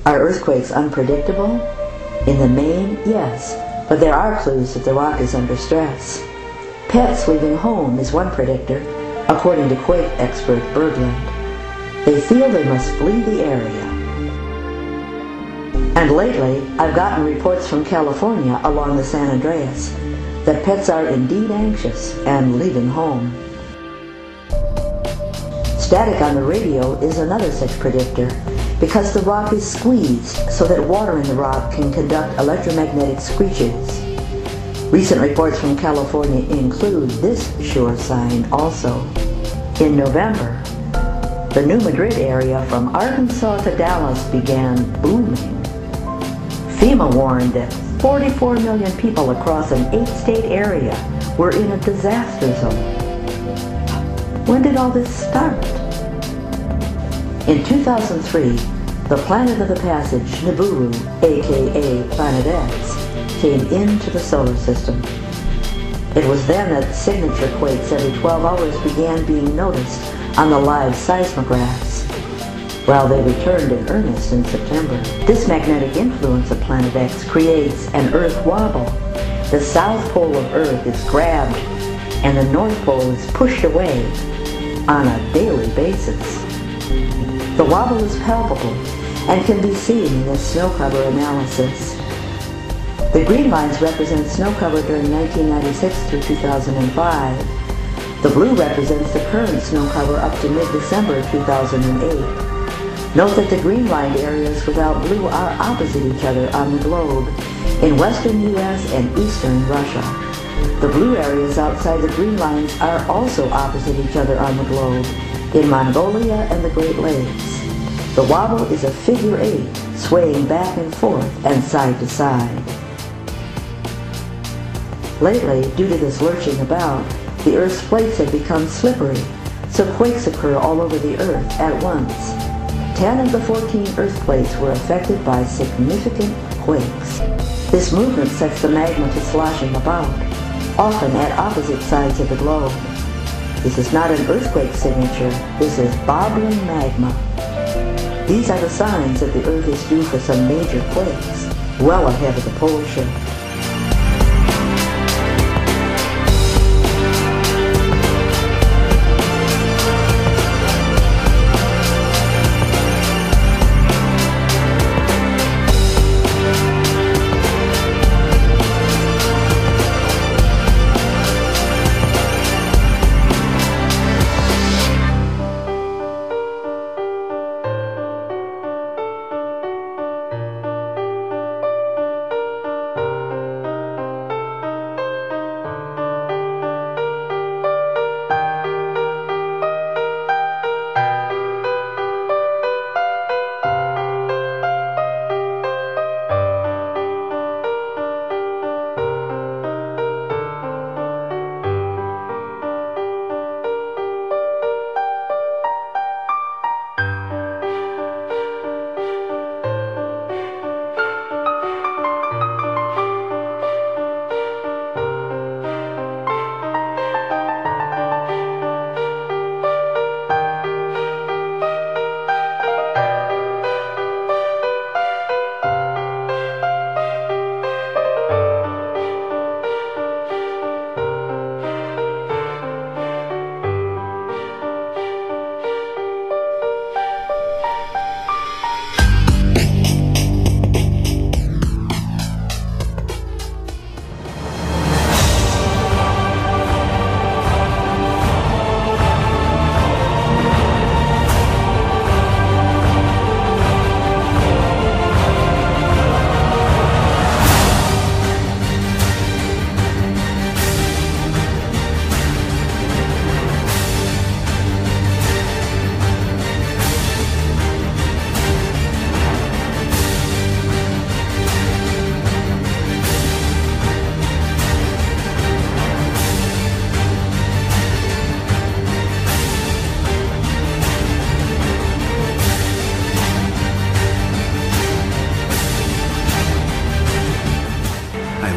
Are earthquakes unpredictable? In the main, yes, but there are clues that the rock is under stress. Pets leaving home is one predictor, according to quake expert Berglund. They feel they must flee the area. And lately, I've gotten reports from California along the San Andreas that pets are indeed anxious and leaving home. Static on the radio is another such predictor, because the rock is squeezed so that water in the rock can conduct electromagnetic screeches. Recent reports from California include this sure sign also. In November, the New Madrid area from Arkansas to Dallas began booming. FEMA warned that 44 million people across an 8-state area were in a disaster zone. When did all this start? In 2003, the planet of the passage, Nibiru, aka Planet X, came into the solar system. It was then that signature quakes every 12 hours began being noticed on the live seismographs, while they returned in earnest in September. This magnetic influence of Planet X creates an Earth wobble. The south pole of Earth is grabbed and the north pole is pushed away on a daily basis. The wobble is palpable and can be seen in this snow cover analysis. The green lines represent snow cover during 1996 through 2005. The blue represents the current snow cover up to mid-December 2008. Note that the green-lined areas without blue are opposite each other on the globe in western U.S. and eastern Russia. The blue areas outside the green lines are also opposite each other on the globe in Mongolia and the Great Lakes. The wobble is a figure 8, swaying back and forth and side to side. Lately, due to this lurching about, the Earth's plates have become slippery, so quakes occur all over the Earth at once. 10 of the 14 Earth plates were affected by significant quakes. This movement sets the magma to sloshing about, often at opposite sides of the globe. This is not an earthquake signature, this is bobbling magma. These are the signs that the Earth is due for some major quakes, well ahead of the pole shift.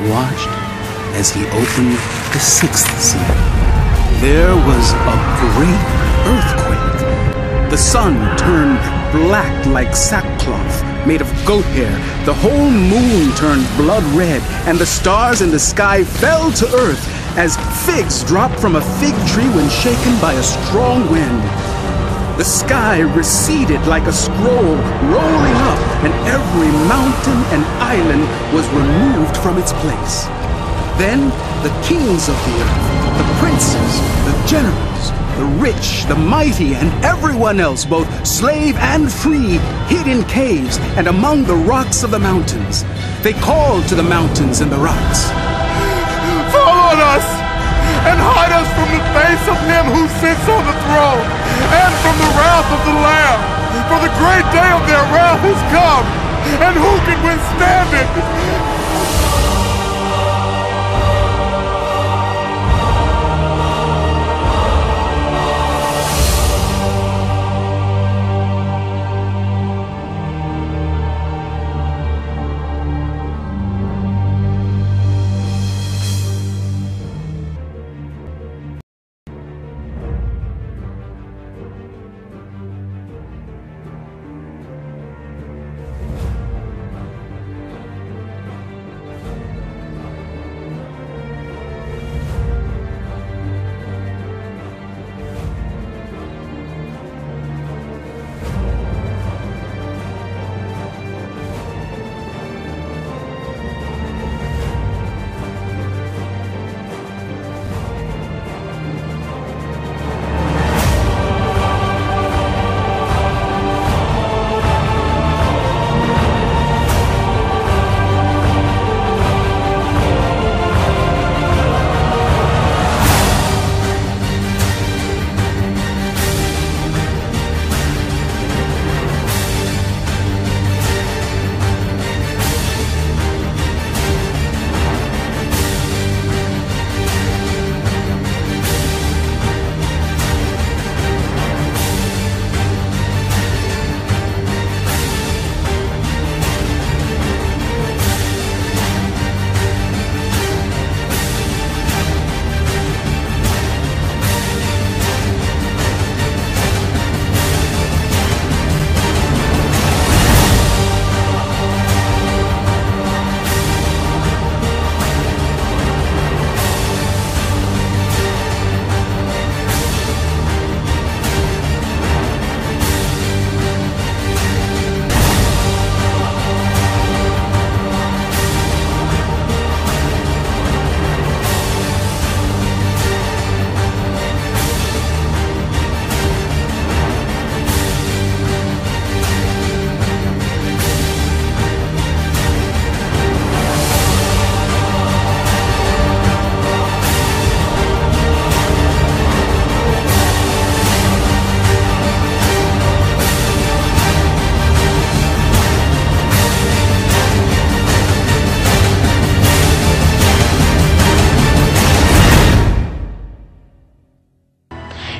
watched as he opened the sixth seal. There was a great earthquake. The sun turned black like sackcloth made of goat hair. The whole moon turned blood red, and the stars in the sky fell to earth as figs drop from a fig tree when shaken by a strong wind. The sky receded like a scroll, rolling up, and every mountain and island was removed from its place. Then the kings of the earth, the princes, the generals, the rich, the mighty, and everyone else, both slave and free, hid in caves and among the rocks of the mountains. They called to the mountains and the rocks, "Fall on us, and hide us from the face of him who sits on the throne, and from the wrath of the Lamb. For the great day of their wrath has come, and who can withstand it?"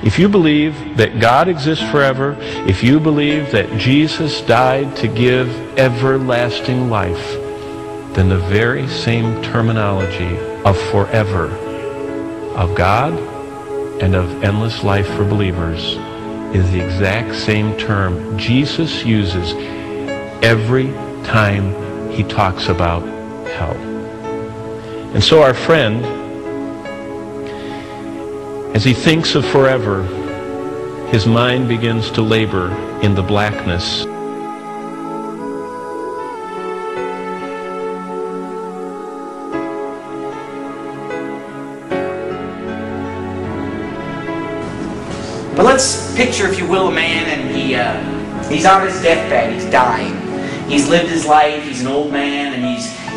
If you believe that God exists forever, if you believe that Jesus died to give everlasting life, then the very same terminology of forever, of God, and of endless life for believers is the exact same term Jesus uses every time he talks about hell. And so our friend, as he thinks of forever, his mind begins to labor in the blackness. But let's picture, if you will, a man, and he's on his deathbed, he's dying. He's lived his life, he's an old man, and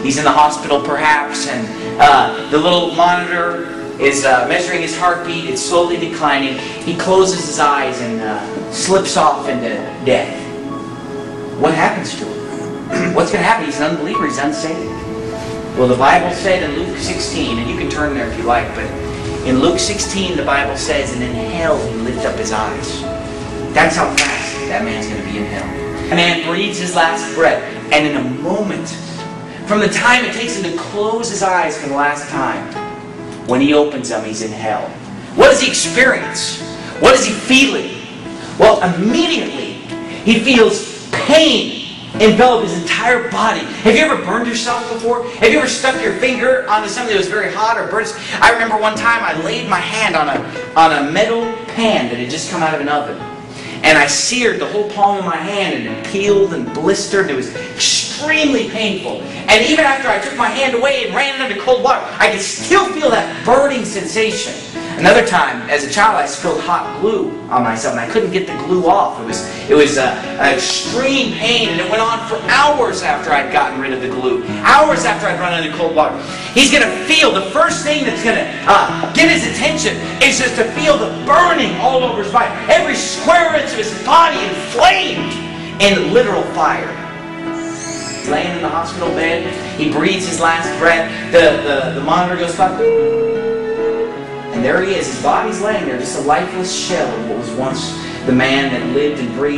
he's in the hospital perhaps, and the little monitor is measuring his heartbeat. It's slowly declining. He closes his eyes and slips off into death. What happens to him? What's going to happen? He's an unbeliever. He's unsaved. Well, the Bible said in Luke 16, and you can turn there if you like, but in Luke 16, the Bible says, and in hell he lifted up his eyes. That's how fast that man's going to be in hell. A man breathes his last breath, and in a moment, from the time it takes him to close his eyes for the last time, when he opens them, he's in hell. What does he experience? What is he feeling? Well, immediately he feels pain envelop his entire body. Have you ever burned yourself before? Have you ever stuck your finger onto something that was very hot or burnt? I remember one time I laid my hand on a metal pan that had just come out of an oven. And I seared the whole palm of my hand, and it peeled and blistered, and it was extremely painful. And even after I took my hand away and ran it under cold water, I could still feel that burning sensation. Another time, as a child, I spilled hot glue on myself, and I couldn't get the glue off. It was an extreme pain, and it went on for hours after I'd gotten rid of the glue. Hours after I'd run under cold water. He's going to feel, the first thing that's going to get his attention is just to feel the burning all over his body. Every square inch of his body inflamed in literal fire. Laying in the hospital bed, he breathes his last breath. The monitor goes up. And there he is. His body's laying there, just a lifeless shell of what was once the man that lived and breathed.